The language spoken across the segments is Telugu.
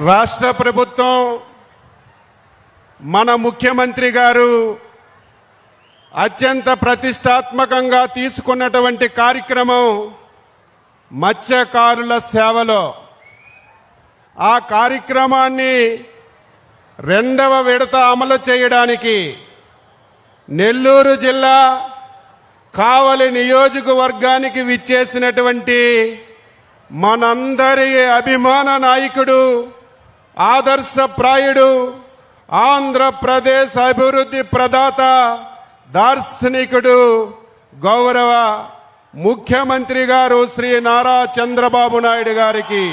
రాష్ట్ర ప్రభుత్వం మన ముఖ్యమంత్రి గారు అత్యంత ప్రతిష్టాత్మకంగా తీసుకున్నటువంటి కార్యక్రమం మత్స్యకారుల సేవలో ఆ కార్యక్రమాన్ని రెండవ విడత అమలు చేయడానికి నెల్లూరు జిల్లా కావలి నియోజకవర్గానికి విచ్చేసినటువంటి మనందరి అభిమాన నాయకుడు ఆదర్శప్రాయుడు ఆంధ్రప్రదేశ్ అభివృద్ధి ప్రదాత దార్శనికుడు గౌరవ ముఖ్యమంత్రి గారు శ్రీ నారా చంద్రబాబు నాయుడు గారికి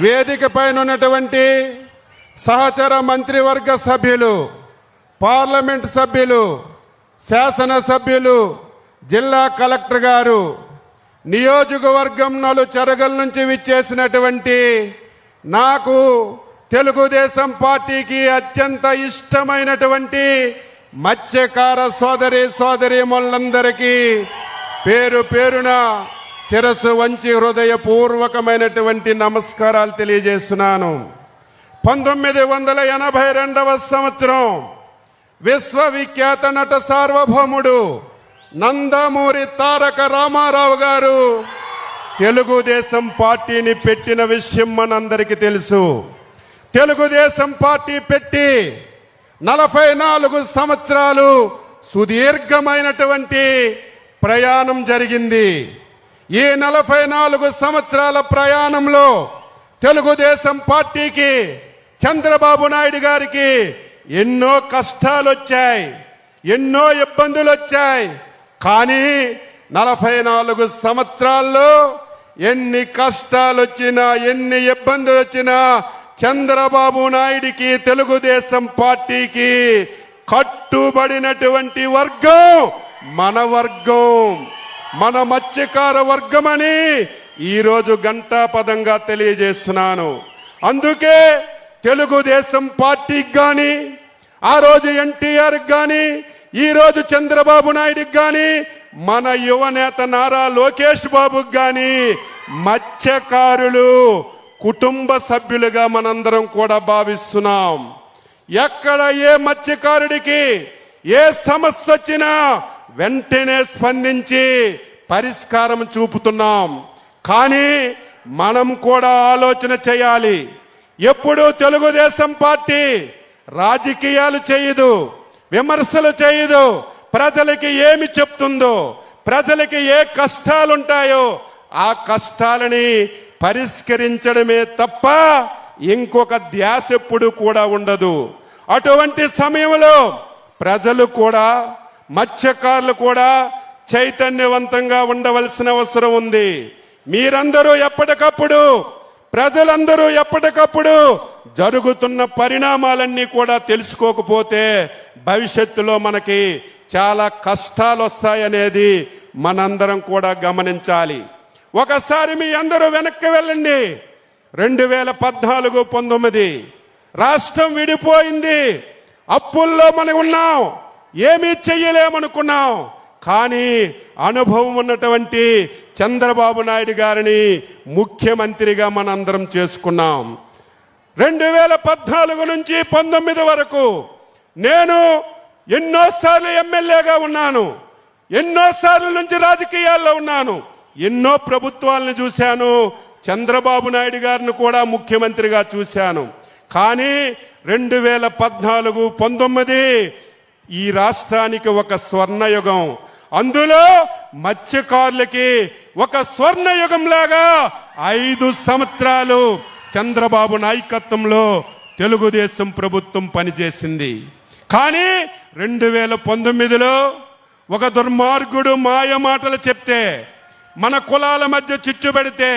వేదిక పైన ఉన్నటువంటి సహచర మంత్రివర్గ సభ్యులు పార్లమెంట్ సభ్యులు శాసనసభ్యులు జిల్లా కలెక్టర్ గారు నియోజకవర్గం నలుచెరగల నుంచి విచ్చేసినటువంటి నాకు తెలుగుదేశం పార్టీకి అత్యంత ఇష్టమైనటువంటి మత్స్యకార సోదరీమణులందరికీ పేరు పేరున శిరస్సు వంచి హృదయపూర్వకమైనటువంటి నమస్కారాలు తెలియజేస్తున్నాను. 1982వ సంవత్సరం విశ్వవిఖ్యాత నట సార్వభౌముడు నందమూరి తారక రామారావు గారు తెలుగుదేశం పార్టీని పెట్టిన విషయం మనందరికీ తెలుసు. తెలుగుదేశం పార్టీ పెట్టి 44 సంవత్సరాలు సుదీర్ఘమైనటువంటి ప్రయాణం జరిగింది. ఈ 44 సంవత్సరాల ప్రయాణంలో తెలుగుదేశం పార్టీకి చంద్రబాబు నాయుడు గారికి ఎన్నో కష్టాలు వచ్చాయి, ఎన్నో ఇబ్బందులు వచ్చాయి. కానీ 44 సంవత్సరాల్లో ఎన్ని కష్టాలు వచ్చినా ఎన్ని ఇబ్బందులు వచ్చినా చంద్రబాబు నాయుడికి తెలుగుదేశం పార్టీకి కట్టుబడినటువంటి వర్గం మన వర్గం, మన మత్స్యకార వర్గమని ఈరోజు ఘంటాపదంగా తెలియజేస్తున్నాను. అందుకే తెలుగుదేశం పార్టీకి గాని, ఆ రోజు ఎన్టీఆర్కి గాని, ఈ రోజు చంద్రబాబు నాయుడుకి గాని, మన యువనేత నారా లోకేష్ బాబుకి గాని మత్స్యకారులు కుటుంబ సభ్యులుగా మనందరం కూడా భావిస్తున్నాం. ఎక్కడ ఏ మత్స్యకారుడికి ఏ సమస్య వచ్చినా వెంటనే స్పందించి పరిష్కారం చూపుతున్నాం. కానీ మనం కూడా ఆలోచన చేయాలి. ఎప్పుడూ తెలుగుదేశం పార్టీ రాజకీయాలు చేయదు, విమర్శలు చేయదు. ప్రజలకి ఏమి చెప్తుందో, ప్రజలకి ఏ కష్టాలుంటాయో ఆ కష్టాలని పరిష్కరించడమే తప్ప ఇంకొక ధ్యాస ఎప్పుడు కూడా ఉండదు. అటువంటి సమయంలో ప్రజలు కూడా, మత్స్యకారులు కూడా చైతన్యవంతంగా ఉండవలసిన అవసరం ఉంది. మీరందరూ ఎప్పటికప్పుడు, ప్రజలందరూ ఎప్పటికప్పుడు జరుగుతున్న పరిణామాలన్నీ కూడా తెలుసుకోకపోతే భవిష్యత్తులో మనకి చాలా కష్టాలు వస్తాయనేది మనందరం కూడా గమనించాలి. ఒకసారి మీ అందరూ వెనక్కి వెళ్ళండి. 2014-19 రాష్ట్రం విడిపోయింది. అప్పుల్లో మనం ఉన్నాం, ఏమీ చెయ్యలేమనుకున్నాం. కానీ అనుభవం ఉన్నటువంటి చంద్రబాబు నాయుడు గారిని ముఖ్యమంత్రిగా మనందరం చేసుకున్నాం. 2014 నుంచి 19 వరకు నేను ఎన్నోసార్లు ఎమ్మెల్యేగా ఉన్నాను, ఎన్నోసార్లు నుంచి రాజకీయాల్లో ఉన్నాను, ఎన్నో ప్రభుత్వాలను చూశాను, చంద్రబాబు నాయుడు గారిని కూడా ముఖ్యమంత్రిగా చూశాను. కానీ 2014-19 ఈ రాష్ట్రానికి ఒక స్వర్ణయుగం. అందులో మత్స్యకారులకి ఒక స్వర్ణయుగం లాగా 5 సంవత్సరాలు చంద్రబాబు నాయకత్వంలో తెలుగుదేశం ప్రభుత్వం పనిచేసింది. కానీ 2019లో ఒక దుర్మార్గుడు మాయ మాటలు చెప్తే, మన కులాల మధ్య చిచ్చు పెడితే,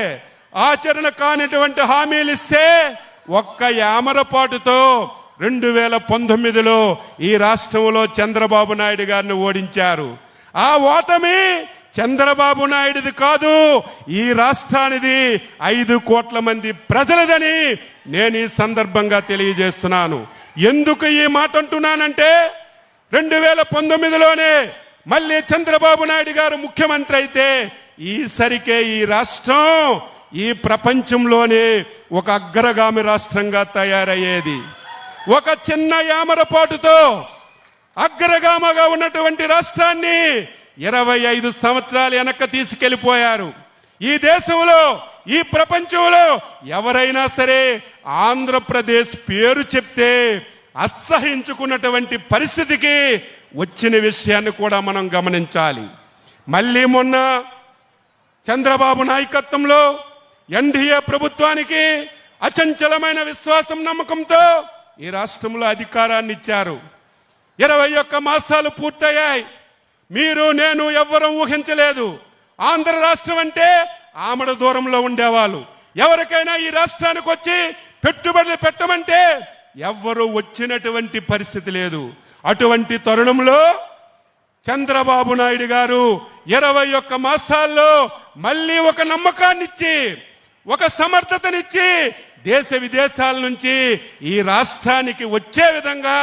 ఆచరణ కానిటువంటి హామీలు ఇస్తే ఒక్క యామరపాటుతో 2019లో ఈ రాష్ట్రంలో చంద్రబాబు నాయుడు గారిని ఓడించారు. ఆ ఓటమి చంద్రబాబు నాయుడిది కాదు, ఈ రాష్ట్రానిది 5 కోట్ల మంది ప్రజలదని నేను ఈ సందర్భంగా తెలియజేస్తున్నాను. ఎందుకు ఈ మాట అంటున్నానంటే 2019లోనే మళ్ళీ చంద్రబాబు నాయుడు గారు ముఖ్యమంత్రి అయితే ఈసరికే ఈ రాష్ట్రం ఈ ప్రపంచంలోనే ఒక అగ్రగామి రాష్ట్రంగా తయారయ్యేది. ఒక చిన్న యామరపాటుతో అగ్రగామగా ఉన్నటువంటి రాష్ట్రాన్ని 25 సంవత్సరాలు వెనక్కి తీసుకెళ్లిపోయారు. ఈ దేశంలో, ఈ ప్రపంచంలో ఎవరైనా సరే ఆంధ్రప్రదేశ్ పేరు చెప్తే అసహించుకున్నటువంటి పరిస్థితికి వచ్చిన విషయాన్ని కూడా మనం గమనించాలి. మళ్ళీ మొన్న చంద్రబాబు నాయకత్వంలో ఎన్డీఏ ప్రభుత్వానికి అచంచలమైన విశ్వాసం, నమ్మకంతో ఈ రాష్ట్రంలో అధికారాన్ని ఇచ్చారు. 21 మాసాలు పూర్తయ్యాయి. మీరు, నేను ఎవ్వరూ ఊహించలేదు. ఆంధ్ర రాష్ట్రం అంటే ఆమడ దూరంలో ఉండేవాళ్ళు. ఎవరికైనా ఈ రాష్ట్రానికి వచ్చి పెట్టుబడులు పెట్టమంటే ఎవ్వరూ వచ్చినటువంటి పరిస్థితి లేదు. అటువంటి తరుణంలో చంద్రబాబు నాయుడు గారు 21 మాసాల్లో మళ్ళీ ఒక నమ్మకాన్నిచ్చి, ఒక సమర్థతనిచ్చి దేశ విదేశాల నుంచి ఈ రాష్ట్రానికి వచ్చే విధంగా,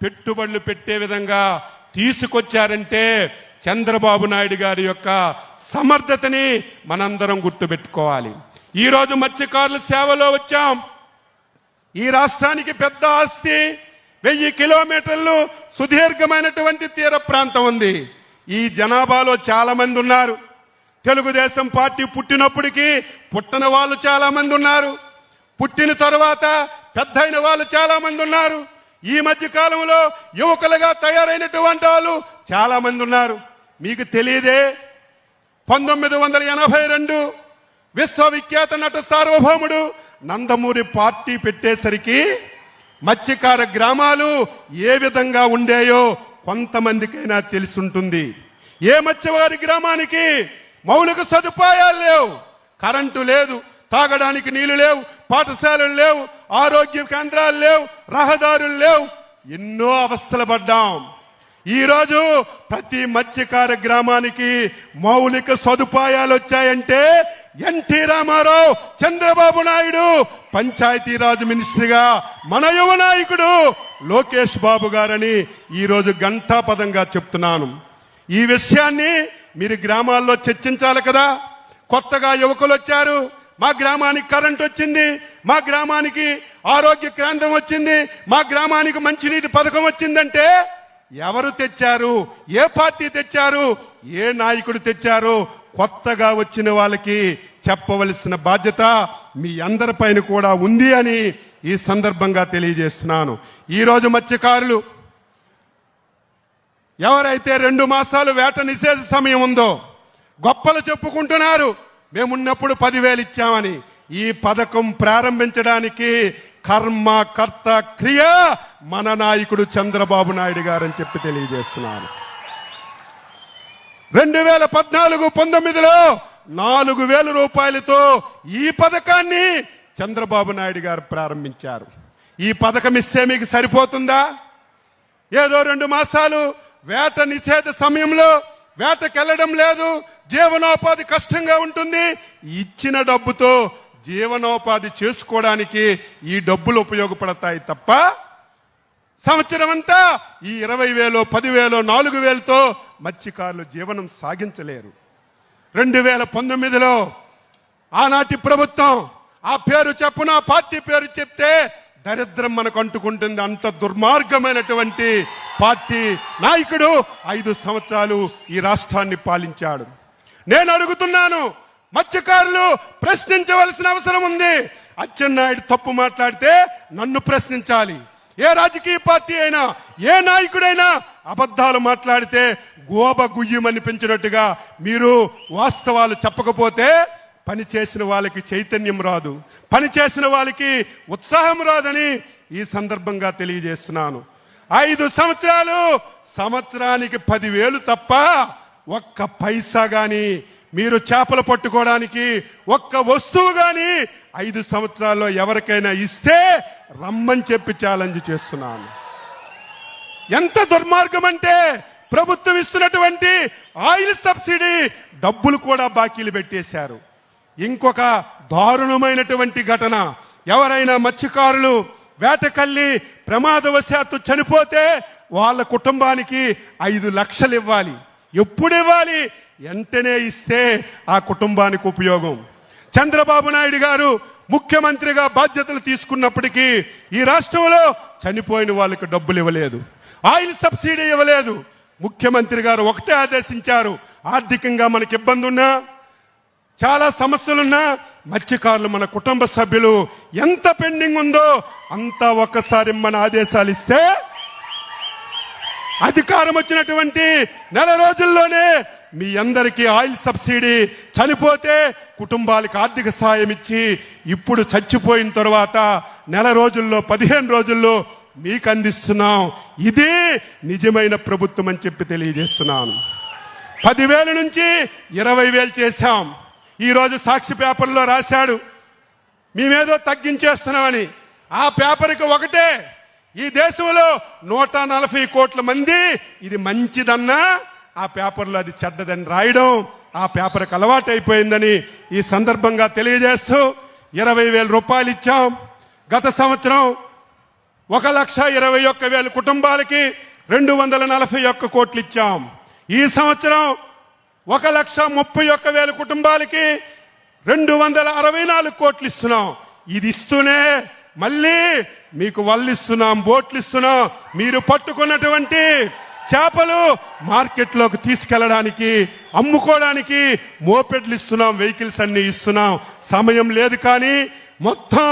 పెట్టుబడులు పెట్టే విధంగా తీసుకొచ్చారంటే చంద్రబాబు నాయుడు గారి యొక్క సమర్థతని మనందరం గుర్తుపెట్టుకోవాలి. ఈరోజు మత్స్యకారుల సేవలో వచ్చాం. ఈ రాష్ట్రానికి పెద్ద ఆస్తి 1000 కిలోమీటర్లు సుదీర్ఘమైనటువంటి తీర ప్రాంతం ఉంది. ఈ జనాభాలో చాలా మంది ఉన్నారు. తెలుగుదేశం పార్టీ పుట్టినప్పటికీ పుట్టని వాళ్ళు చాలా మంది ఉన్నారు. పుట్టిన తర్వాత పెద్దయిన వాళ్ళు చాలా మంది ఉన్నారు. ఈ మధ్య కాలంలో యువకులుగా తయారైనటువంటి వాళ్ళు చాలా మంది ఉన్నారు. మీకు తెలియదే, 1982 విశ్వవిఖ్యాత నట సార్వభౌముడు నందమూరి పార్టీ పెట్టేసరికి మత్స్యకార గ్రామాలు ఏ విధంగా ఉండేయో కొంతమందికైనా తెలుసుంటుంది. ఏ మత్స్యవారి గ్రామానికి మౌలిక సదుపాయాలు లేవు, కరెంటు లేదు, తాగడానికి నీళ్లు లేవు, పాఠశాలలు లేవు, ఆరోగ్య కేంద్రాలు లేవు, రహదారులు లేవు. ఎన్నో అవస్థలు పడ్డాం. ఈరోజు ప్రతి మత్స్యకార గ్రామానికి మౌలిక సదుపాయాలు వచ్చాయంటే ఎన్టీ రామారావు, చంద్రబాబు నాయుడు పంచాయతీరాజ్ మినిస్టర్గా మన యువ నాయకుడు లోకేష్ బాబు గారని ఈరోజు ఘంటాపదంగా చెప్తున్నాను. ఈ విషయాన్ని మీరు గ్రామాల్లో చర్చించాలి కదా. కొత్తగా యువకులు వచ్చారు, మా గ్రామానికి కరెంట్ వచ్చింది, మా గ్రామానికి ఆరోగ్య కేంద్రం వచ్చింది, మా గ్రామానికి మంచినీటి పథకం వచ్చిందంటే ఎవరు తెచ్చారు, ఏ పార్టీ తెచ్చారు, ఏ నాయకుడు తెచ్చారు? కొత్తగా వచ్చిన వాళ్ళకి చెప్పవలసిన బాధ్యత మీ అందరిపైన కూడా ఉంది అని ఈ సందర్భంగా తెలియజేస్తున్నాను. ఈరోజు మత్స్యకారులు ఎవరైతే 2 మాసాలు వేట నిషేధ సమయం ఉందో గొప్పలు చెప్పుకుంటున్నారు, మేమున్నప్పుడు 10,000 ఇచ్చామని. ఈ పథకం ప్రారంభించడానికి కర్మ, కర్త, క్రియ మన నాయకుడు చంద్రబాబు నాయుడు గారని చెప్పి తెలియజేస్తున్నాను. 2014-19లో 4,000 రూపాయలతో ఈ పథకాన్ని చంద్రబాబు నాయుడు గారు ప్రారంభించారు. ఈ పథకం ఇస్తే మీకు సరిపోతుందా? ఏదో 2 మాసాలు వేట నిషేధ సమయంలో వేటకెళ్లడం లేదు, జీవనోపాధి కష్టంగా ఉంటుంది, ఇచ్చిన డబ్బుతో జీవనోపాధి చేసుకోవడానికి ఈ డబ్బులు ఉపయోగపడతాయి తప్ప సంవత్సరం అంతా ఈ 20,000, 10,000, 4,000తో మత్స్యకారులు జీవనం సాగించలేరు. 2019లో ఆనాటి ప్రభుత్వం, ఆ పేరు చెప్పున పార్టీ పేరు చెప్తే దరిద్రం మనకు అంటుకుంటుంది. అంత దుర్మార్గమైనటువంటి పార్టీ నాయకుడు 5 సంవత్సరాలు ఈ రాష్ట్రాన్ని పాలించాడు. నేను అడుగుతున్నాను, మత్స్యకారులు ప్రశ్నించవలసిన అవసరం ఉంది. అచ్చెన్నాయుడు తప్పు మాట్లాడితే నన్ను ప్రశ్నించాలి. ఏ రాజకీయ పార్టీ అయినా, ఏ నాయకుడైనా అబద్ధాలు మాట్లాడితే గోబ గుయ్యమనిపించినట్టుగా మీరు వాస్తవాలు చెప్పకపోతే పని చేసిన వాళ్ళకి చైతన్యం రాదు, పని చేసిన వాళ్ళకి ఉత్సాహం రాదని ఈ సందర్భంగా తెలియజేస్తున్నాను. 5 సంవత్సరాలు, సంవత్సరానికి 10,000 తప్ప ఒక్క పైసా గాని మీరు చేపలు పట్టుకోవడానికి ఒక్క వస్తువు గాని 5 సంవత్సరాల్లో ఎవరికైనా ఇస్తే రమ్మని చెప్పి ఛాలెంజ్ చేస్తున్నాను. ఎంత దుర్మార్గం అంటే ప్రభుత్వం ఇస్తున్నటువంటి ఆయిల్ సబ్సిడీ డబ్బులు కూడా బాకీలు పెట్టేశారు. ఇంకొక దారుణమైనటువంటి ఘటన, ఎవరైనా మత్స్యకారులు వేటకెళ్ళి ప్రమాదవశాత్తు చనిపోతే వాళ్ళ కుటుంబానికి 5 లక్షలు ఇవ్వాలి. ఎప్పుడు ఇవ్వాలి? వెంటనే ఇస్తే ఆ కుటుంబానికి ఉపయోగం. చంద్రబాబు నాయుడు గారు ముఖ్యమంత్రిగా బాధ్యతలు తీసుకున్నప్పటికీ ఈ రాష్ట్రంలో చనిపోయిన వాళ్ళకి డబ్బులు ఇవ్వలేదు, ఆయిల్ సబ్సిడీ ఇవ్వలేదు. ముఖ్యమంత్రి గారు ఒకటే ఆదేశించారు, ఆర్థికంగా మనకి ఇబ్బంది ఉన్నా, చాలా సమస్యలున్నా మత్స్యకారులు మన కుటుంబ సభ్యులు ఎంత పెండింగ్ ఉందో అంతా ఒక్కసారి మన ఆదేశాలు ఇస్తే అధికారం వచ్చినటువంటి నెల రోజుల్లోనే మీ అందరికీ ఆయిల్ సబ్సిడీ, చనిపోతే కుటుంబాలకు ఆర్థిక సాయం ఇచ్చి ఇప్పుడు చచ్చిపోయిన తర్వాత నెల రోజుల్లో 15 రోజుల్లో మీకు అందిస్తున్నాం. ఇది నిజమైన ప్రభుత్వం అని చెప్పి తెలియజేస్తున్నాను. 10,000 నుంచి 20,000 చేశాం. ఈరోజు సాక్షి పేపర్లో రాశాడు మేమేదో తగ్గించేస్తున్నామని. ఆ పేపర్కి ఒకటే, ఈ దేశంలో 140 కోట్ల మంది ఇది మంచిదన్నా ఆ పేపర్లో అది చెడ్డదని రాయడం ఆ పేపర్కి అలవాటు అయిపోయిందని ఈ సందర్భంగా తెలియజేస్తూ 20,000 రూపాయలు ఇచ్చాం. గత సంవత్సరం 1,21,000 కుటుంబాలకి 241 కోట్లు ఇచ్చాం. ఈ సంవత్సరం 1,31,000 కుటుంబాలకి 264 కోట్లు ఇస్తున్నాం. ఇది ఇస్తూనే మళ్ళీ మీకు వల్లు ఇస్తున్నాం, బోట్లు ఇస్తున్నాం. మీరు పట్టుకున్నటువంటి చేపలు మార్కెట్లోకి తీసుకెళ్లడానికి, అమ్ముకోవడానికి మోపెడ్లు ఇస్తున్నాం, వెహికల్స్ అన్ని ఇస్తున్నాం. సమయం లేదు కానీ మొత్తం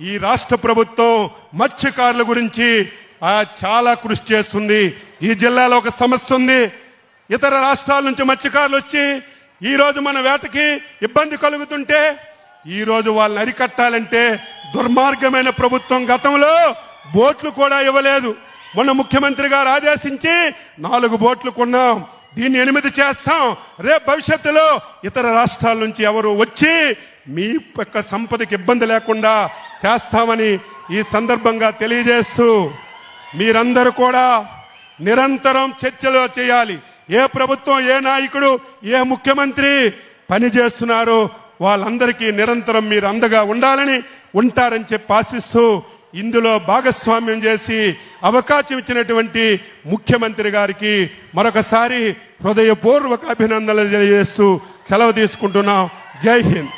ఈ రాష్ట్ర ప్రభుత్వం మత్స్యకారుల గురించి చాలా కృషి చేస్తుంది. ఈ జిల్లాలో ఒక సమస్య ఉంది. ఇతర రాష్ట్రాల నుంచి మత్స్యకారులు వచ్చి ఈ రోజు మన వేటకి ఇబ్బంది కలుగుతుంటే ఈ రోజు వాళ్ళని అరికట్టాలంటే దుర్మార్గమైన ప్రభుత్వం గతంలో బోట్లు కూడా ఇవ్వలేదు. మొన్న ముఖ్యమంత్రి గారు ఆదేశించి 4 బోట్లు కొన్నాం, దీన్ని 8 చేస్తాం. రేపు భవిష్యత్తులో ఇతర రాష్ట్రాల నుంచి ఎవరు వచ్చి మీ యొక్క సంపదకి ఇబ్బంది లేకుండా చేస్తామని ఈ సందర్భంగా తెలియజేస్తూ మీరందరూ కూడా నిరంతరం చర్చలు చేయాలి. ఏ ప్రభుత్వం, ఏ నాయకుడు, ఏ ముఖ్యమంత్రి పని చేస్తున్నారో వాళ్ళందరికీ నిరంతరం మీరు అండగా ఉండాలని, ఉంటారని చెప్పి ఆశిస్తూ ఇందులో భాగస్వామ్యం చేసి అవకాశం ఇచ్చినటువంటి ముఖ్యమంత్రి గారికి మరొకసారి హృదయపూర్వక అభినందనలు తెలియజేస్తూ సెలవు తీసుకుంటున్నాం. జై హింద్.